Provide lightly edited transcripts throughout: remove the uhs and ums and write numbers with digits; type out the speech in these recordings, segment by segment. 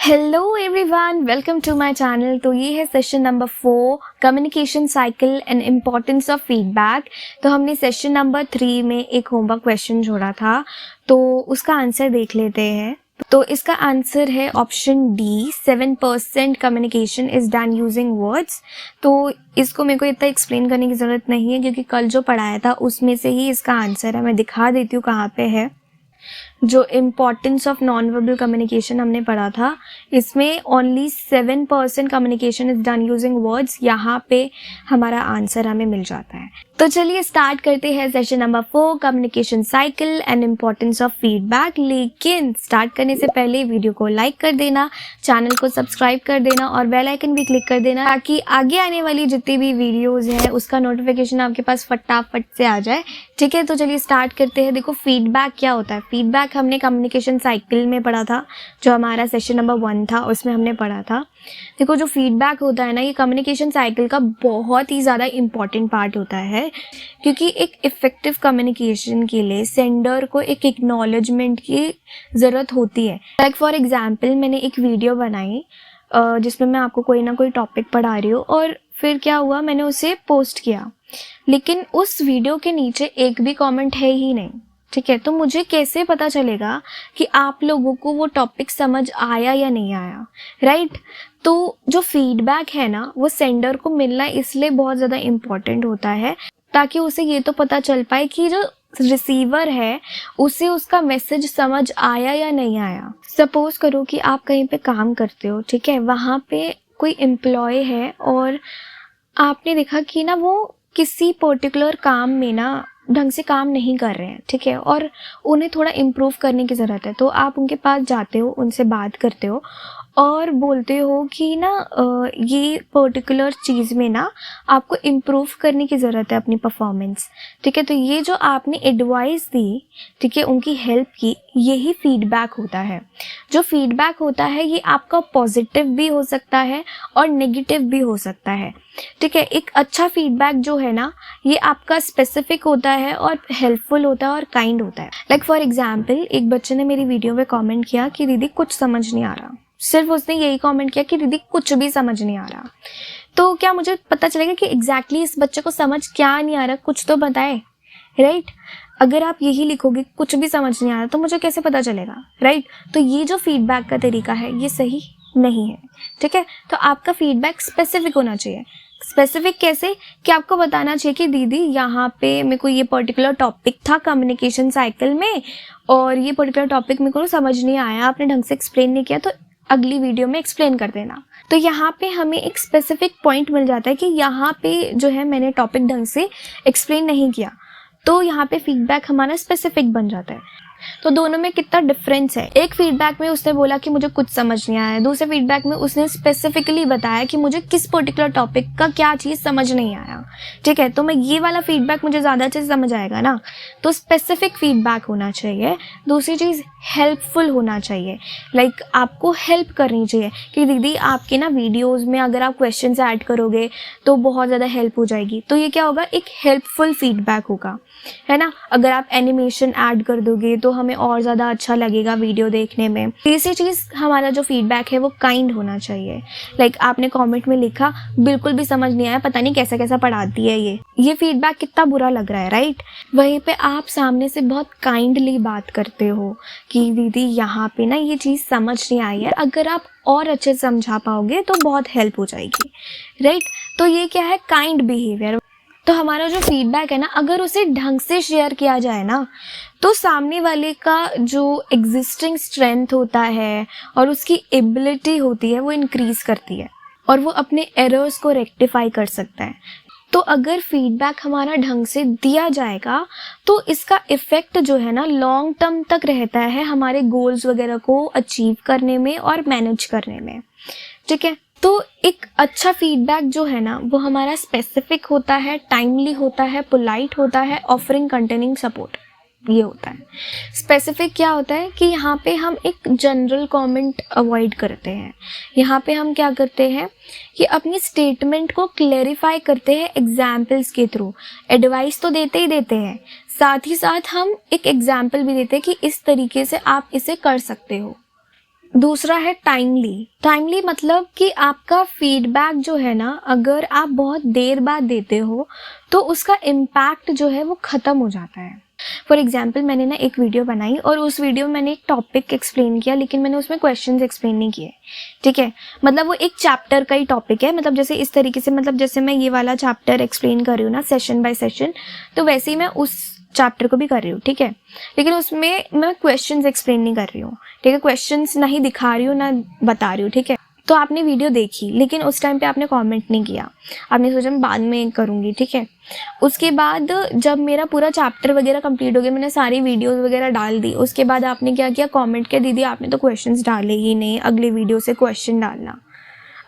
Hello everyone, welcome to my channel. तो ये है session number 4, communication cycle and importance of feedback. तो हमने सेशन नंबर 3 में एक होमवर्क क्वेश्चन जोड़ा था, तो उसका आंसर देख लेते हैं। तो इसका आंसर है option D, 7% communication is done using words. तो इसको मेरे को इतना एक्सप्लेन करने की ज़रूरत नहीं है, क्योंकि कल जो पढ़ाया था उसमें से ही इसका आंसर है। मैं दिखा देती हूँ कहाँ पे है। जो importance of non verbal communication हमने पढ़ा था, इसमें only 7% communication is done using words. यहाँ पे हमारा आंसर हमें मिल जाता है। तो चलिए स्टार्ट करते हैं session number 4, communication cycle and importance of feedback. लेकिन स्टार्ट करने से पहले वीडियो को लाइक कर देना, चैनल को सब्सक्राइब कर देना और बेल आइकन भी क्लिक कर देना, ताकि आगे आने वाली जितनी भी वीडियोस हैं उसका नोटिफिकेशन आपके पास फटाफट से आ जाए। ठीक है, तो चलिए स्टार्ट करते हैं। देखो, फीडबैक क्या होता है। फीडबैक हमने कम्युनिकेशन साइकिल में पढ़ा था, जो हमारा सेशन नंबर 1 था, उसमें हमने पढ़ा था। देखो, जो फीडबैक होता है ना, ये कम्युनिकेशन साइकिल का बहुत ही ज़्यादा इम्पॉर्टेंट पार्ट होता है, क्योंकि एक इफ़ेक्टिव कम्युनिकेशन के लिए सेंडर को एक एक्नॉलेजमेंट की ज़रूरत होती है। लाइक फॉर एग्जांपल, मैंने एक वीडियो बनाई जिसमें मैं आपको कोई ना कोई टॉपिक पढ़ा रही हूँ, और फिर क्या हुआ, मैंने उसे पोस्ट किया, लेकिन उस वीडियो के नीचे एक भी कमेंट है ही नहीं। ठीक है, तो मुझे कैसे पता चलेगा कि आप लोगों को वो टॉपिक समझ आया या नहीं आया, राइट? तो जो फीडबैक है ना, वो सेंडर को मिलना इसलिए बहुत ज़्यादा इम्पॉर्टेंट होता है, ताकि उसे ये तो पता चल पाए कि जो रिसीवर है उसे उसका मैसेज समझ आया या नहीं आया। सपोज करो कि आप कहीं पे काम करते हो, ठीक है, वहाँ पे कोई एम्प्लॉय है और आपने देखा कि ना वो किसी पर्टिकुलर काम में ना ढंग से काम नहीं कर रहे हैं, ठीक है, और उन्हें थोड़ा इम्प्रूव करने की ज़रूरत है। तो आप उनके पास जाते हो, उनसे बात करते हो और बोलते हो कि ना ये पर्टिकुलर चीज़ में ना आपको इम्प्रूव करने की ज़रूरत है अपनी परफॉर्मेंस। ठीक है, तो ये जो आपने एडवाइस दी, ठीक है, उनकी हेल्प की, यही फीडबैक होता है। जो फीडबैक होता है ये आपका पॉजिटिव भी हो सकता है और नेगेटिव भी हो सकता है। ठीक है, एक अच्छा फीडबैक जो है ना, ये आपका स्पेसिफिक होता है और हेल्पफुल होता है और काइंड होता है। लाइक फॉर एग्जाम्पल, एक बच्चे ने मेरी वीडियो में कमेंट किया कि दीदी कुछ समझ नहीं आ रहा। सिर्फ उसने यही कमेंट किया कि दीदी कुछ भी समझ नहीं आ रहा। तो क्या मुझे पता चलेगा कि एग्जैक्टली इस बच्चे को समझ क्या नहीं आ रहा? कुछ तो बताए, राइट? अगर आप यही लिखोगे कुछ भी समझ नहीं आ रहा, तो मुझे कैसे पता चलेगा, राइट? तो ये जो फीडबैक का तरीका है ये सही नहीं है। ठीक है, तो आपका फीडबैक स्पेसिफिक होना चाहिए। स्पेसिफिक कैसे? कि आपको बताना चाहिए कि दीदी यहाँ पे मेरे को ये पर्टिकुलर टॉपिक था कम्युनिकेशन साइकिल में, और ये पर्टिकुलर टॉपिक मेरे को समझ नहीं आया, आपने ढंग से एक्सप्लेन नहीं किया, तो अगली वीडियो में एक्सप्लेन कर देना। तो यहाँ पे हमें एक स्पेसिफिक पॉइंट मिल जाता है कि यहाँ पे जो है मैंने टॉपिक ढंग से एक्सप्लेन नहीं किया, तो यहाँ पे फीडबैक हमारा स्पेसिफिक बन जाता है। तो दोनों में कितना डिफरेंस है। एक फीडबैक में उसने बोला कि मुझे कुछ समझ नहीं आया, दूसरे फीडबैक में उसने स्पेसिफिकली बताया कि मुझे किस पर्टिकुलर टॉपिक का क्या चीज़ समझ नहीं आया। ठीक है, तो मैं ये वाला फीडबैक मुझे ज़्यादा अच्छे से समझ आएगा ना। तो स्पेसिफिक फीडबैक होना चाहिए। दूसरी चीज़, हेल्पफुल होना चाहिए। लाइक आपको हेल्प करनी चाहिए कि दीदी आपके ना वीडियोज़ में अगर आप क्वेश्चन ऐड करोगे तो बहुत ज़्यादा हेल्प हो जाएगी। तो ये क्या होगा, एक हेल्पफुल फीडबैक होगा, है ना। अगर आप एनिमेशन ऐड कर दोगे तो हमें और ज़्यादा अच्छा लगेगा वीडियो देखने में। तीसरी चीज़, हमारा जो फीडबैक है वो काइंड होना चाहिए। लाइक आपने कमेंट में लिखा बिल्कुल भी समझ नहीं आया, पता नहीं कैसा कैसा पढ़ाती है ये फीडबैक कितना बुरा लग रहा है, राइट? वहीं पे आप सामने से बहुत काइंडली बात करते हो कि दीदी यहाँ पे ना ये चीज़ समझ नहीं आई है, अगर आप और अच्छे से समझा पाओगे तो बहुत हेल्प हो जाएगी, राइट? तो ये क्या है, काइंड बिहेवियर। तो हमारा जो फीडबैक है ना, अगर उसे ढंग से शेयर किया जाए ना, तो सामने वाले का जो एग्जिस्टिंग स्ट्रेंथ होता है और उसकी एबिलिटी होती है वो इंक्रीज करती है, और वो अपने एरर्स को रेक्टिफाई कर सकता है। तो अगर फीडबैक हमारा ढंग से दिया जाएगा तो इसका इफ़ेक्ट जो है ना लॉन्ग टर्म तक रहता है, हमारे गोल्स वगैरह को अचीव करने में और मैनेज करने में। ठीक है, तो एक अच्छा फीडबैक जो है ना वो हमारा स्पेसिफिक होता है, टाइमली होता है, पोलाइट होता है, ऑफरिंग कंटेनिंग सपोर्ट, ये होता है। स्पेसिफिक क्या होता है कि यहाँ पे हम एक जनरल कमेंट अवॉइड करते हैं। यहाँ पे हम क्या करते हैं कि अपनी स्टेटमेंट को क्लेरिफाई करते हैं एग्जाम्पल्स के थ्रू। एडवाइस तो देते ही देते हैं, साथ ही साथ हम एक एग्जाम्पल भी देते हैं कि इस तरीके से आप इसे कर सकते हो। दूसरा है टाइमली। टाइमली मतलब कि आपका फीडबैक जो है ना, अगर आप बहुत देर बाद देते हो तो उसका इम्पैक्ट जो है वो ख़त्म हो जाता है। फॉर एग्जाम्पल, मैंने ना एक वीडियो बनाई और उस वीडियो में मैंने एक टॉपिक एक्सप्लेन किया, लेकिन मैंने उसमें क्वेश्चंस एक्सप्लेन नहीं किए, ठीक है। मतलब वो एक चैप्टर का ही टॉपिक है, मतलब जैसे इस तरीके से, मतलब जैसे मैं ये वाला चैप्टर एक्सप्लेन कर रही हूँ ना सेशन बाय सेशन, तो वैसे ही मैं उस चैप्टर को भी कर रही हूँ, ठीक है। लेकिन उसमें मैं क्वेश्चंस एक्सप्लेन नहीं कर रही हूँ, ठीक है। क्वेश्चंस ना ही दिखा रही हूँ ना बता रही हूँ, ठीक है। तो आपने वीडियो देखी, लेकिन उस टाइम पे आपने कमेंट नहीं किया, आपने सोचा मैं बाद में करूँगी, ठीक है। उसके बाद जब मेरा पूरा चैप्टर वगैरह कंप्लीट हो गया, मैंने सारी वीडियोस वगैरह डाल दी, उसके बाद आपने क्या किया, कमेंट किया, दीदी आपने तो क्वेश्चंस डाले ही नहीं, अगली वीडियो से क्वेश्चन डालना।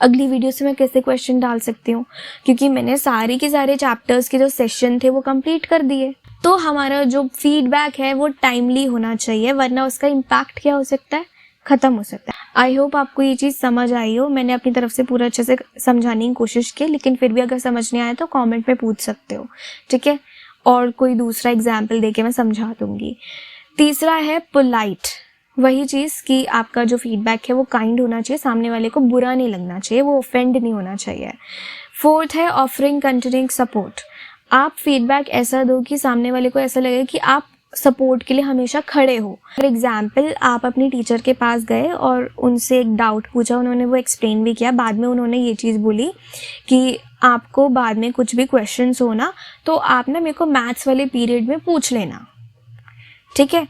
अगली वीडियो से मैं कैसे क्वेश्चन डाल सकती हूँ, क्योंकि मैंने सारे के सारे चैप्टर्स के जो सेशन थे वो कंप्लीट कर दिए। तो हमारा जो फीडबैक है वो टाइमली होना चाहिए, वरना उसका इम्पैक्ट क्या हो सकता है, ख़त्म हो सकता है। आई होप आपको ये चीज़ समझ आई हो। मैंने अपनी तरफ से पूरा अच्छे से समझाने की कोशिश की, लेकिन फिर भी अगर समझ नहीं आया तो कमेंट में पूछ सकते हो, ठीक है। और कोई दूसरा एग्जाम्पल देके मैं समझा दूँगी। तीसरा है पोलाइट। वही चीज़ कि आपका जो फीडबैक है वो काइंड होना चाहिए, सामने वाले को बुरा नहीं लगना चाहिए, वो ऑफेंड नहीं होना चाहिए। फोर्थ है ऑफरिंग कंटिन्यूइंग सपोर्ट। आप फीडबैक ऐसा दो कि सामने वाले को ऐसा लगे कि आप सपोर्ट के लिए हमेशा खड़े हो। फॉर एग्जाम्पल, आप अपनी टीचर के पास गए और उनसे एक डाउट पूछा, उन्होंने वो एक्सप्लेन भी किया, बाद में उन्होंने ये चीज़ बोली कि आपको बाद में कुछ भी क्वेश्चंस हो ना, तो आप ना मेरे को मैथ्स वाले पीरियड में पूछ लेना, ठीक है।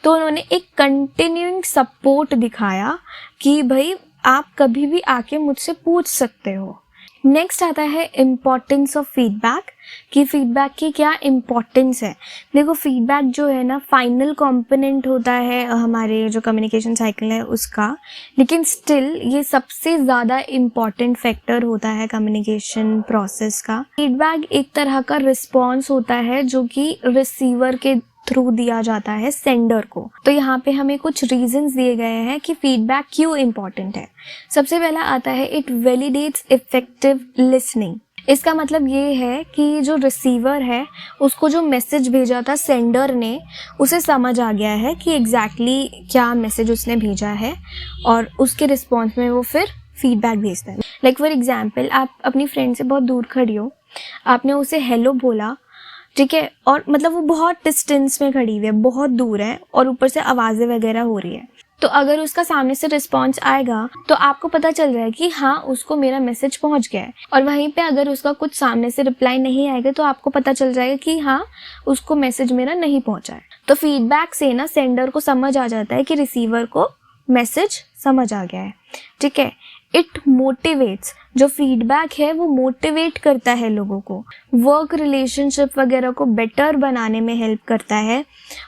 तो उन्होंने एक कंटिन्यूइंग सपोर्ट दिखाया कि भाई आप कभी भी आके मुझसे पूछ सकते हो। नेक्स्ट आता है इम्पॉर्टेंस ऑफ फीडबैक, कि फीडबैक की क्या इम्पॉर्टेंस है। देखो, फीडबैक जो है ना फाइनल कंपोनेंट होता है हमारे जो कम्युनिकेशन साइकिल है उसका, लेकिन स्टिल ये सबसे ज़्यादा इम्पॉर्टेंट फैक्टर होता है कम्युनिकेशन प्रोसेस का। फीडबैक एक तरह का रिस्पॉन्स होता है जो कि रिसीवर के थ्रू दिया जाता है सेंडर को। तो यहाँ पे हमें कुछ रीजंस दिए गए हैं कि फीडबैक क्यों इम्पॉर्टेंट है। सबसे पहला आता है इट वैलिडेट्स इफेक्टिव लिसनिंग। इसका मतलब ये है कि जो रिसीवर है उसको जो मैसेज भेजा था सेंडर ने, उसे समझ आ गया है कि एग्जैक्टली क्या मैसेज उसने भेजा है, और उसके रिस्पॉन्स में वो फिर फीडबैक भेजता है। लाइक फॉर एग्जाम्पल, आप अपनी फ्रेंड से बहुत दूर खड़ी हो, आपने उसे हेलो बोला, ठीक है, और मतलब वो बहुत डिस्टेंस में खड़ी हुई है, बहुत दूर है, और ऊपर से आवाज़ें वगैरह हो रही है। तो अगर उसका सामने से रिस्पॉन्स आएगा तो आपको पता चल जाए कि हाँ उसको मेरा मैसेज पहुंच गया है। और वहीं पे अगर उसका कुछ सामने से रिप्लाई नहीं आएगा तो आपको पता चल जाएगा कि हाँ उसको मैसेज मेरा नहीं पहुंचा है। तो फीडबैक से ना सेंडर को समझ आ जाता है कि रिसीवर को मैसेज समझ आ गया है, ठीक है। इट मोटिवेट्स, जो फीडबैक है वो मोटिवेट करता है लोगों को, वर्क रिलेशनशिप वगैरह को बेटर बनाने में हेल्प करता है,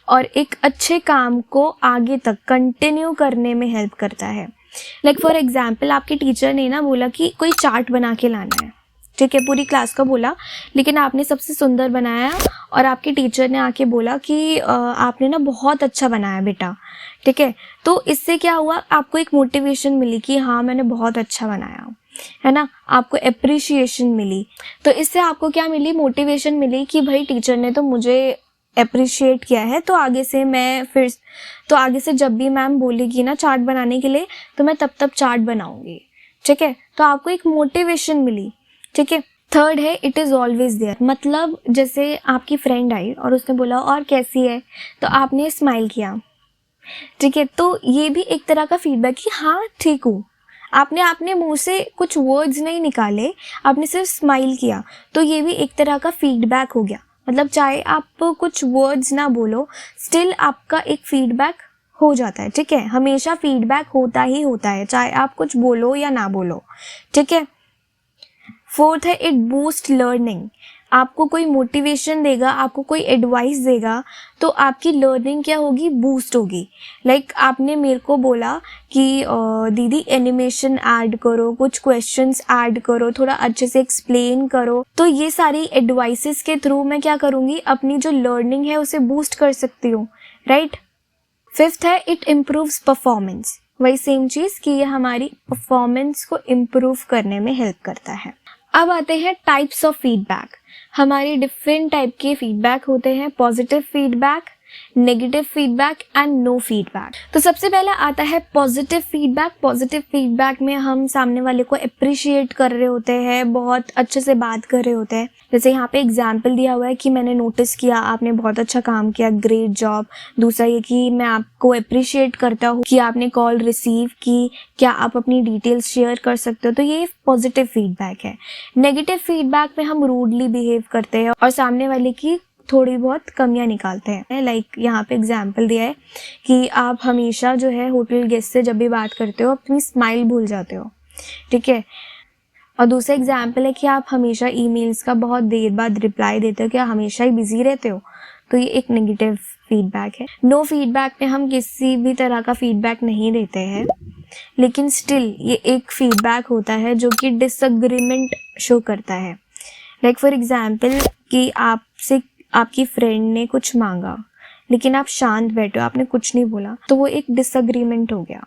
और एक अच्छे काम को आगे तक कंटिन्यू करने में हेल्प करता है। लाइक फॉर एग्जाम्पल, आपके टीचर ने ना बोला कि कोई चार्ट बना के लाना है, ठीक है, पूरी क्लास का बोला, लेकिन आपने सबसे सुंदर बनाया और आपके टीचर ने आके बोला कि आपने ना बहुत अच्छा बनाया बेटा, ठीक है। तो इससे क्या हुआ, आपको एक मोटिवेशन मिली कि हाँ मैंने बहुत अच्छा बनाया, है ना, आपको एप्रिशिएशन मिली। तो इससे आपको क्या मिली, मोटिवेशन मिली कि भाई टीचर ने तो मुझे अप्रिशिएट किया है, तो आगे से जब भी मैम बोलेगी ना चार्ट बनाने के लिए तो मैं तब चार्ट बनाऊंगी, ठीक है। तो आपको एक मोटिवेशन मिली, ठीक है। थर्ड है इट इज़ ऑलवेज देयर। मतलब जैसे आपकी फ्रेंड आई और उसने बोला और कैसी है, तो आपने स्माइल किया, ठीक है। तो ये भी एक तरह का फीडबैक कि हाँ ठीक हूँ। आपने मुंह से कुछ वर्ड्स नहीं निकाले, आपने सिर्फ स्माइल किया, तो ये भी एक तरह का फीडबैक हो गया। मतलब चाहे आप कुछ वर्ड्स ना बोलो, स्टिल आपका एक फीडबैक हो जाता है, ठीक है। हमेशा फीडबैक होता ही होता है, चाहे आप कुछ बोलो या ना बोलो, ठीक है। फोर्थ है इट बूस्ट लर्निंग। आपको कोई मोटिवेशन देगा, आपको कोई एडवाइस देगा, तो आपकी लर्निंग क्या होगी, बूस्ट होगी। लाइक आपने मेरे को बोला कि दीदी एनिमेशन ऐड करो, कुछ क्वेश्चंस ऐड करो, थोड़ा अच्छे से एक्सप्लेन करो, तो ये सारी एडवाइसेस के थ्रू मैं क्या करूँगी, अपनी जो लर्निंग है उसे बूस्ट कर सकती हूँ, राइट। फिफ्थ है इट इम्प्रूव्स परफॉर्मेंस। वही सेम चीज़ कि ये हमारी परफॉर्मेंस को इम्प्रूव करने में हेल्प करता है। अब आते हैं टाइप्स ऑफ फीडबैक। हमारे डिफरेंट टाइप के फीडबैक होते हैं, positive feedback, negative feedback and no feedback. तो सबसे पहले आता है पॉजिटिव फीडबैक। पॉजिटिव फीडबैक में हम सामने वाले को अप्रिशिएट कर रहे होते हैं, बहुत अच्छे से बात कर रहे होते हैं। जैसे यहाँ पे एग्जाम्पल दिया हुआ है कि मैंने नोटिस किया आपने बहुत अच्छा काम किया, ग्रेट जॉब। दूसरा ये कि मैं आपको अप्रिशिएट करता हूँ कि आपने कॉल रिसीव की, क्या आप अपनी डिटेल्स शेयर कर सकते हो। तो ये पॉजिटिव फीडबैक है। नेगेटिव फीडबैक में हम रूडली बिहेव करते हैं और सामने वाले की थोड़ी बहुत कमियां निकालते हैं। लाइक यहाँ पे एग्जाम्पल दिया है कि आप हमेशा जो है होटल गेस्ट से जब भी बात करते हो अपनी स्माइल भूल जाते हो, ठीक है। और दूसरा एग्जाम्पल है कि आप हमेशा ईमेल्स का बहुत देर बाद रिप्लाई देते हो, क्या हमेशा ही बिजी रहते हो। तो ये एक नेगेटिव फीडबैक है। नो फीडबैक में हम किसी भी तरह का फीडबैक नहीं देते हैं, लेकिन स्टिल ये एक फीडबैक होता है जो कि डिसएग्रीमेंट शो करता है। लाइक फॉर एग्जाम्पल कि आपसे आपकी फ्रेंड ने कुछ मांगा लेकिन आप शांत बैठे हो, आपने कुछ नहीं बोला, तो वो एक डिसएग्रीमेंट हो गया,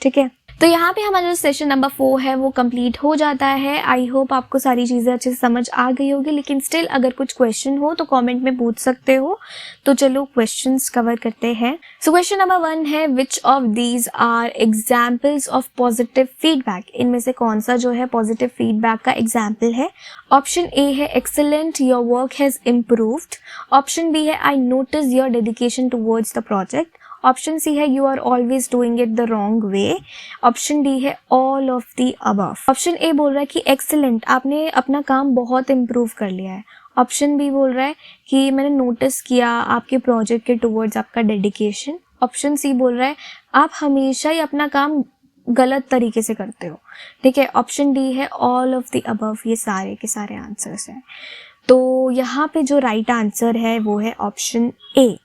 ठीक है। तो यहाँ पे हमारा जो सेशन नंबर 4 है वो कंप्लीट हो जाता है। आई होप आपको सारी चीज़ें अच्छे से समझ आ गई होगी, लेकिन स्टिल अगर कुछ क्वेश्चन हो तो कमेंट में पूछ सकते हो। तो चलो क्वेश्चंस कवर करते हैं। सो क्वेश्चन नंबर 1 है, which of these are examples of positive feedback. इनमें से कौन सा जो है पॉजिटिव फीडबैक का एग्जाम्पल है। ऑप्शन ए है excellent, your work has improved. Option B है I notice your dedication towards the project. Option C है you are always doing it the wrong way. Option D है all of the above. Option A बोल रहा है कि excellent, आपने अपना काम बहुत इम्प्रूव कर लिया है। ऑप्शन बी बोल रहा है कि मैंने नोटिस किया आपके प्रोजेक्ट के टुवर्ड्स आपका डेडिकेशन। ऑप्शन सी बोल रहा है आप हमेशा ही अपना काम गलत तरीके से करते हो, ठीक है। ऑप्शन डी है ऑल ऑफ द अबव। ये सारे के सारे आंसर्स हैं। तो यहाँ पे जो राइट आंसर है वो है ऑप्शन ए।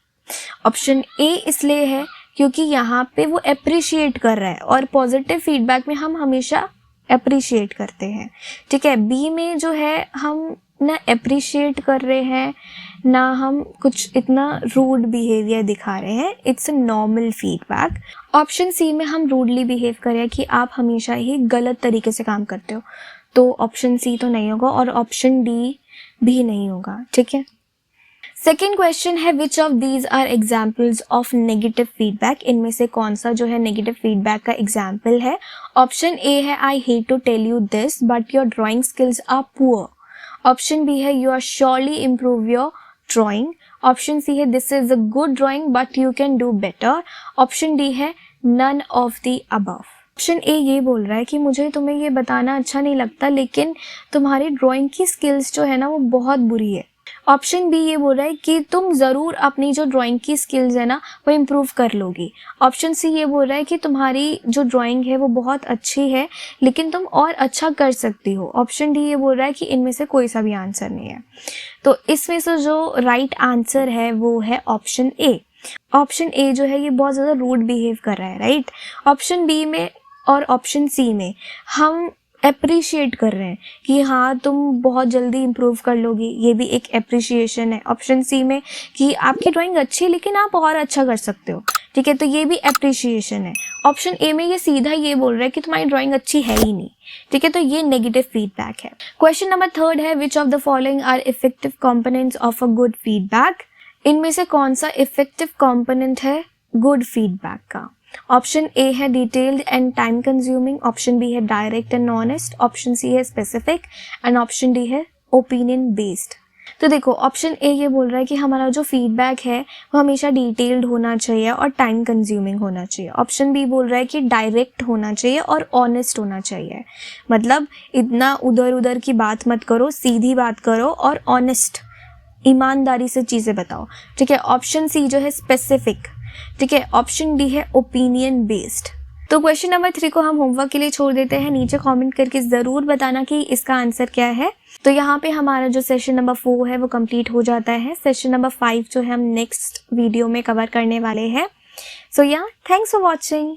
ऑप्शन ए इसलिए है क्योंकि यहाँ पे वो अप्रिशिएट कर रहा है और पॉजिटिव फीडबैक में हम हमेशा अप्रिशिएट करते हैं, ठीक है। बी में जो है हम ना अप्रिशिएट कर रहे हैं ना हम कुछ इतना रूड बिहेवियर दिखा रहे हैं, it's a normal feedback. Option C में हम रूडली बिहेव कर रहे हैं कि आप हमेशा ही गलत तरीके से काम करते हो। तो ऑप्शन सी तो नहीं होगा और ऑप्शन डी भी नहीं होगा, ठीक है। सेकेंड क्वेश्चन है, which of these are examples of negative feedback. इनमें से कौन सा जो है नेगेटिव फीडबैक का एग्जाम्पल है। ऑप्शन ए है I hate to tell you this but your drawing skills are poor. Option B है you are surely improve your drawing. Option C है this is a good drawing but you can do better. Option D है none of the above. Option A ये बोल रहा है कि मुझे तुम्हें ये बताना अच्छा नहीं लगता लेकिन तुम्हारी ड्राइंग की स्किल्स जो है ना वो बहुत बुरी है। ऑप्शन बी ये बोल रहा है कि तुम ज़रूर अपनी जो ड्राइंग की स्किल्स है ना वो इम्प्रूव कर लोगी। ऑप्शन सी ये बोल रहा है कि तुम्हारी जो ड्राइंग है वो बहुत अच्छी है लेकिन तुम और अच्छा कर सकती हो। ऑप्शन डी ये बोल रहा है कि इनमें से कोई सा भी आंसर नहीं है। तो इसमें से जो राइट आंसर है वो है ऑप्शन ए। ऑप्शन ए जो है ये बहुत ज़्यादा रूड बिहेव कर रहा है, राइट। ऑप्शन बी में और ऑप्शन सी में हम अप्रिशिएट कर रहे हैं कि हाँ तुम बहुत जल्दी इम्प्रूव कर लोगी, ये भी एक अप्रिशिएशन है। ऑप्शन सी में कि आपकी ड्राइंग अच्छी है लेकिन आप और अच्छा कर सकते हो, ठीक है, तो ये भी अप्रिशिएशन है। ऑप्शन ए में ये सीधा ये बोल रहा है कि तुम्हारी ड्राइंग अच्छी है ही नहीं, ठीक है, तो ये नेगेटिव फीडबैक है। क्वेश्चन नंबर 3 है, which of the following are effective components of a good feedback. इनमें से कौन सा इफेक्टिव कॉम्पोनेंट है गुड फीडबैक का। ऑप्शन ए है detailed and time consuming. Option B है direct and honest. Option C है स्पेसिफिक एंड ऑप्शन डी है ओपिनियन बेस्ड। तो देखो ऑप्शन ए ये बोल रहा है कि हमारा जो फीडबैक है वो हमेशा डिटेल्ड होना चाहिए और टाइम कंज्यूमिंग होना चाहिए। ऑप्शन बी बोल रहा है कि डायरेक्ट होना चाहिए और ऑनेस्ट होना चाहिए, मतलब इतना उधर उधर की बात मत करो, सीधी बात करो और ऑनेस्ट ईमानदारी से चीज़ें बताओ, ठीक है। ऑप्शन सी जो है स्पेसिफिक, ठीक है। ऑप्शन डी है ओपिनियन बेस्ड। तो क्वेश्चन नंबर 3 को हम होमवर्क के लिए छोड़ देते हैं। नीचे कमेंट करके ज़रूर बताना कि इसका आंसर क्या है। तो यहाँ पे हमारा जो सेशन नंबर 4 है वो कंप्लीट हो जाता है। सेशन नंबर 5 जो है हम नेक्स्ट वीडियो में कवर करने वाले हैं। सो या थैंक्स फॉर वॉचिंग।